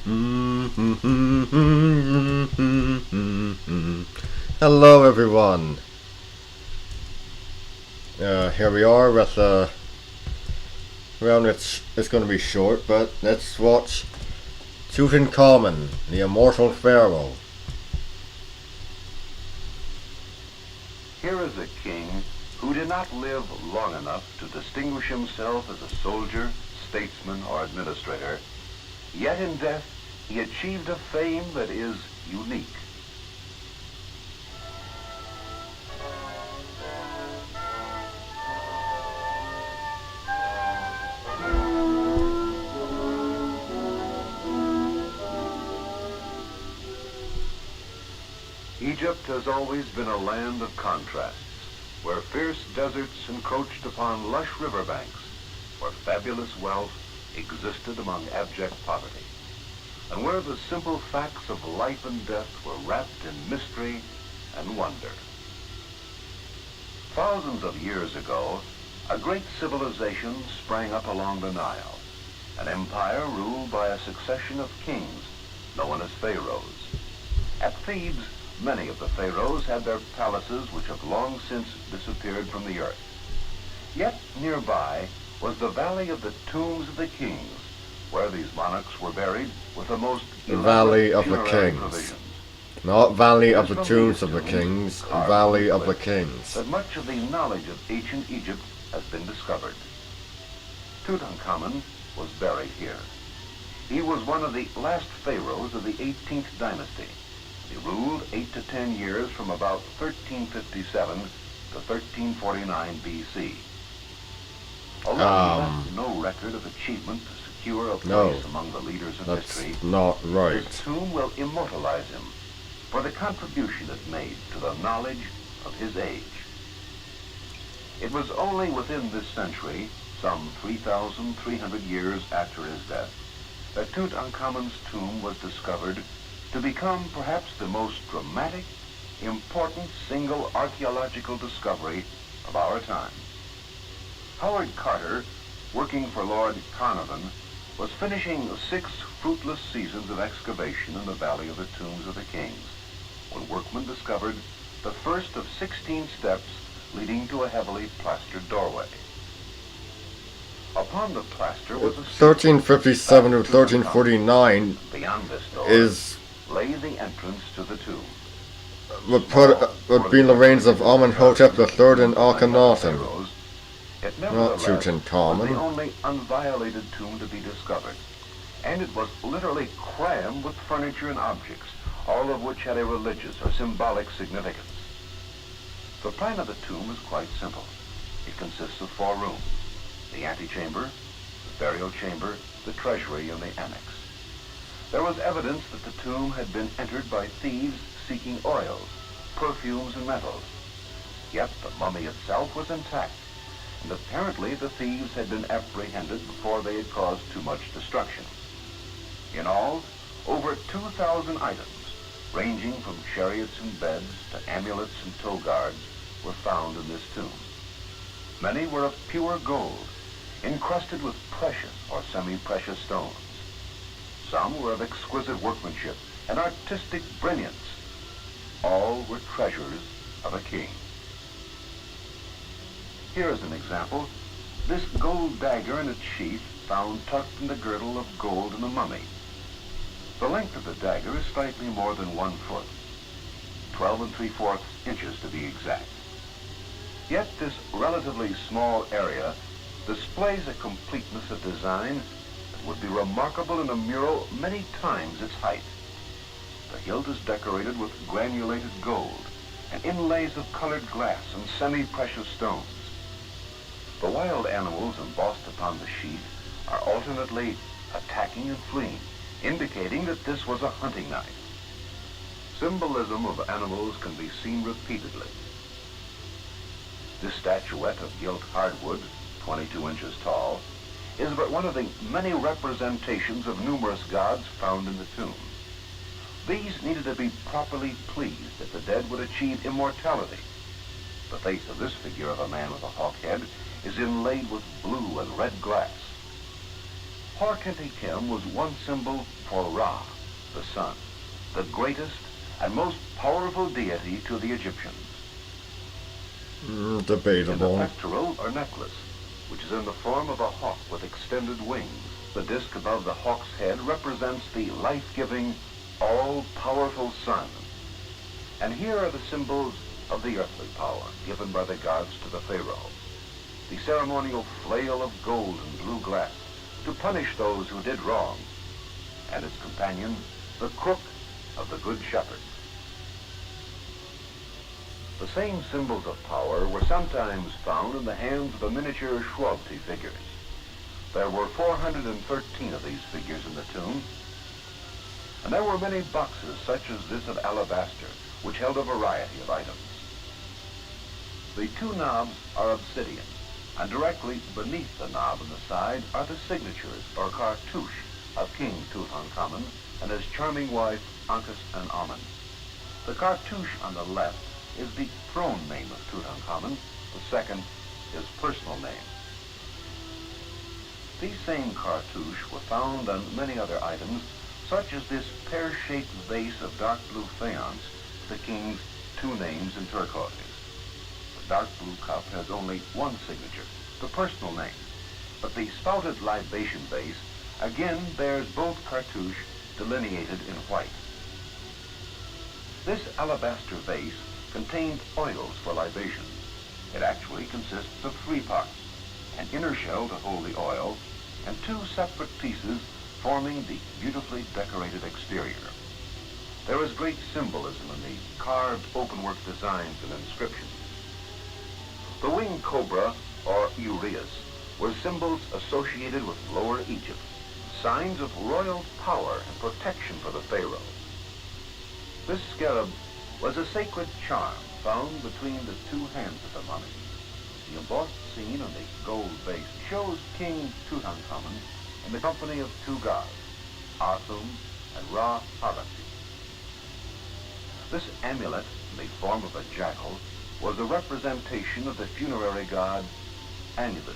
Hello everyone. Here we are with well, it's going to be short, but let's watch Tutankhamun, the Immortal Pharaoh. Here is a king who did not live long enough to distinguish himself as a soldier, statesman, or administrator, yet in death he achieved a fame that is unique. Egypt has always been a land of contrasts, where fierce deserts encroached upon lush riverbanks, where fabulous wealth existed among abject poverty, and where the simple facts of life and death were wrapped in mystery and wonder. Thousands of years ago, a great civilization sprang up along the Nile, an empire ruled by a succession of kings known as pharaohs. At Thebes, many of the pharaohs had their palaces which have long since disappeared from the earth. Yet nearby was the Valley of the Tombs of the Kings, where these monarchs were buried with the most The Valley of the funerary Kings. provisions. Not Valley of the From Tombs these of the tombs, Kings, carved Valley in of the cliffs, Kings. that much of the knowledge of ancient Egypt has been discovered. Tutankhamun was buried here. He was one of the last pharaohs of the 18th dynasty. He ruled 8 to 10 years from about 1357 to 1349 BC. Although he left no record of achievement to secure a place among the leaders of history, that's not right. his tomb will immortalize him for the contribution it made to the knowledge of his age. It was only within this century, some 3,300 years after his death, that Tutankhamun's tomb was discovered to become perhaps the most dramatic, important single archaeological discovery of our time. Howard Carter, working for Lord Carnarvon, was finishing 6 fruitless seasons of excavation in the Valley of the Tombs of the Kings, when workmen discovered the first of 16 steps leading to a heavily plastered doorway. Upon the plaster was a 1357 to 1349 beyond this door lay the entrance to the tomb. would be in the reigns of Amenhotep III and Akhenaten. It Not nevertheless was the Tutankhamun. only unviolated tomb to be discovered, and it was literally crammed with furniture and objects, all of which had a religious or symbolic significance. The plan of the tomb is quite simple. It consists of 4 rooms: the antechamber, the burial chamber, the treasury, and the annex. There was evidence that the tomb had been entered by thieves seeking oils, perfumes, and metals. Yet the mummy itself was intact, and apparently the thieves had been apprehended before they had caused too much destruction. In all, over 2,000 items, ranging from chariots and beds to amulets and toe guards, were found in this tomb. Many were of pure gold, encrusted with precious or semi-precious stones. Some were of exquisite workmanship and artistic brilliance. All were treasures of a king. Here is an example. This gold dagger in its sheath found tucked in the girdle of gold in the mummy. The length of the dagger is slightly more than 1 foot, 12 3/4 inches to be exact. Yet this relatively small area displays a completeness of design that would be remarkable in a mural many times its height. The hilt is decorated with granulated gold and inlays of colored glass and semi-precious stones. The wild animals embossed upon the sheath are alternately attacking and fleeing, indicating that this was a hunting knife. Symbolism of animals can be seen repeatedly. This statuette of gilt hardwood, 22 inches tall, is but one of the many representations of numerous gods found in the tomb. These needed to be properly pleased that the dead would achieve immortality. The face of this figure of a man with a hawk head is inlaid with blue and red glass. Horkentikim was one symbol for Ra, the sun, the greatest and most powerful deity to the Egyptians. In the Debatable. pectoral or necklace, which is in the form of a hawk with extended wings, the disc above the hawk's head represents the life-giving, all-powerful sun. And here are the symbols of the earthly power given by the gods to the pharaoh. The ceremonial flail of gold and blue glass to punish those who did wrong, and its companion, the crook of the Good Shepherd. The same symbols of power were sometimes found in the hands of the miniature Schwabti figures. There were 413 of these figures in the tomb, and there were many boxes such as this of alabaster, which held a variety of items. The two knobs are obsidian, and directly beneath the knob on the side are the signatures, or cartouche, of King Tutankhamun and his charming wife, Ankhes and Amun. The cartouche on the left is the throne name of Tutankhamun, the second his personal name. These same cartouche were found on many other items, such as this pear-shaped vase of dark blue faience, the king's two names in turquoise. The dark blue cup has only one signature, the personal name, but the spouted libation vase again bears both cartouche delineated in white. This alabaster vase contained oils for libations. It actually consists of three parts, an inner shell to hold the oil, and two separate pieces forming the beautifully decorated exterior. There is great symbolism in the carved openwork designs and inscriptions. The winged cobra, or uraeus, were symbols associated with Lower Egypt, signs of royal power and protection for the pharaoh. This scarab was a sacred charm found between the two hands of the mummy. The embossed scene on the gold base shows King Tutankhamun in the company of two gods, Atum and Ra-Arasi. This amulet, in the form of a jackal, was a representation of the funerary god Anubis.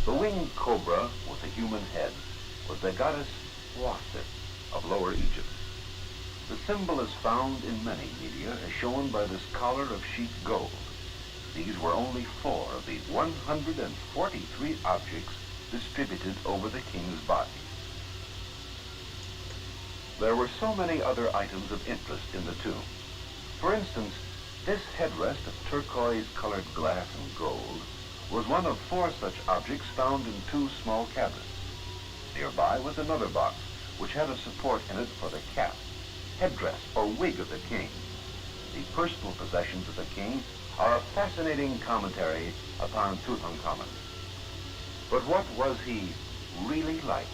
The winged cobra with a human head was the goddess Wasit of Lower Egypt. The symbol is found in many media as shown by this collar of sheet gold. These were only 4 of the 143 objects distributed over the king's body. There were so many other items of interest in the tomb. For instance, this headrest of turquoise-colored glass and gold was one of 4 such objects found in 2 small cabinets. Nearby was another box, which had a support in it for the cap, headdress, or wig of the king. The personal possessions of the king are a fascinating commentary upon Tutankhamun. But what was he really like?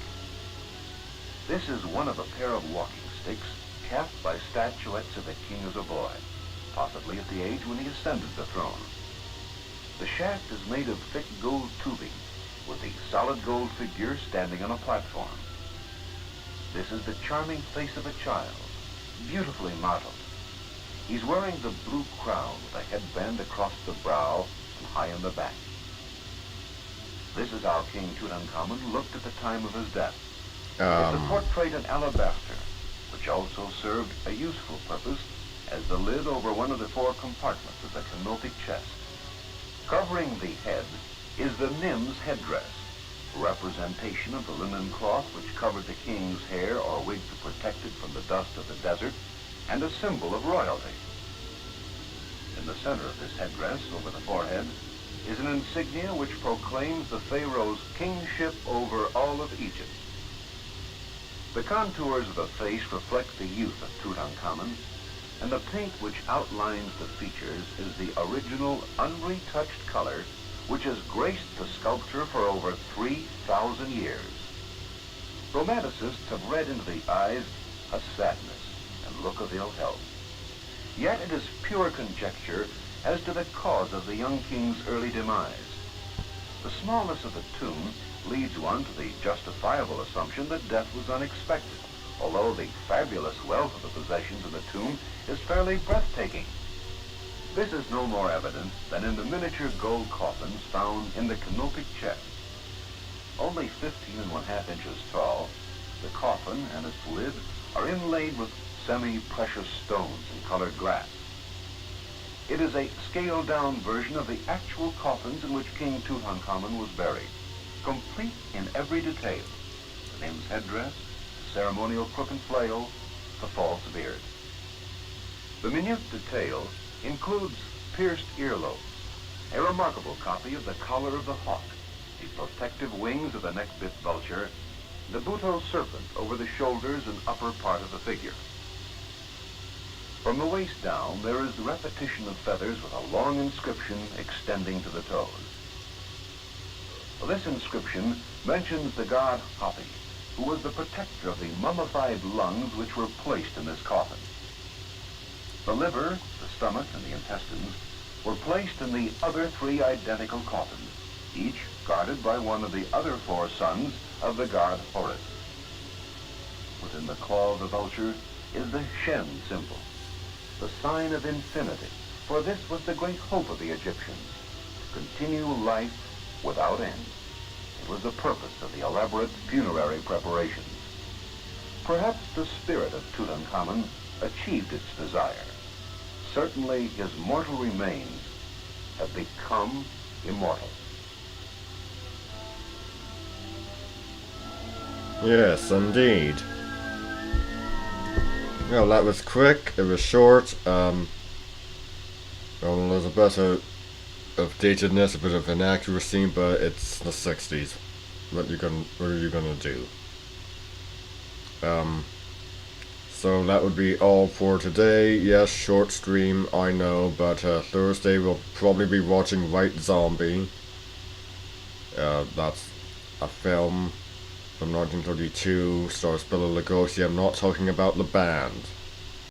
This is one of a pair of walking sticks capped by statuettes of the king as a boy, possibly at the age when he ascended the throne. The shaft is made of thick gold tubing, with the solid gold figure standing on a platform. This is the charming face of a child, beautifully modeled. He's wearing the blue crown with a headband across the brow and high in the back. This is how King Tutankhamun looked at the time of his death. It's a portrait in alabaster, which also served a useful purpose as the lid over one of the 4 compartments of the canopic chest. Covering the head is the Nim's headdress, a representation of the linen cloth which covered the king's hair or wig to protect it from the dust of the desert, and a symbol of royalty. In the center of this headdress, over the forehead, is an insignia which proclaims the pharaoh's kingship over all of Egypt. The contours of the face reflect the youth of Tutankhamun, and the paint which outlines the features is the original unretouched color which has graced the sculpture for over 3,000 years. Romanticists have read into the eyes a sadness and look of ill health. Yet it is pure conjecture as to the cause of the young king's early demise. The smallness of the tomb leads one to the justifiable assumption that death was unexpected, although the fabulous wealth of the possessions in the tomb is fairly breathtaking. This is no more evident than in the miniature gold coffins found in the canopic chest. Only 15½ inches tall, the coffin and its lid are inlaid with semi-precious stones and colored glass. It is a scaled-down version of the actual coffins in which King Tutankhamun was buried, complete in every detail: the nymph's headdress, the ceremonial crook and flail, the false beard. The minute detail includes pierced earlobes, a remarkable copy of the collar of the hawk, the protective wings of the neck-bit vulture, the Buto serpent over the shoulders and upper part of the figure. From the waist down, there is the repetition of feathers with a long inscription extending to the toes. This inscription mentions the god Hapi, who was the protector of the mummified lungs which were placed in this coffin. The liver, the stomach, and the intestines were placed in the other 3 identical coffins, each guarded by one of the other 4 sons of the god Horus. Within the claw of the vulture is the Shen symbol, the sign of infinity, for this was the great hope of the Egyptians, to continue life without end. It was the purpose of the elaborate funerary preparations. Perhaps the spirit of Tutankhamun achieved its desire. Certainly his mortal remains have become immortal. Yes, indeed. Well, that was quick, it was short, well, there's a better of datedness, a bit of inaccuracy, but it's the 60s. What are you gonna do? So that would be all for today. Yes, short stream, I know, but Thursday we'll probably be watching White Zombie. That's a film from 1932, stars Bela Lugosi. I'm not talking about the band.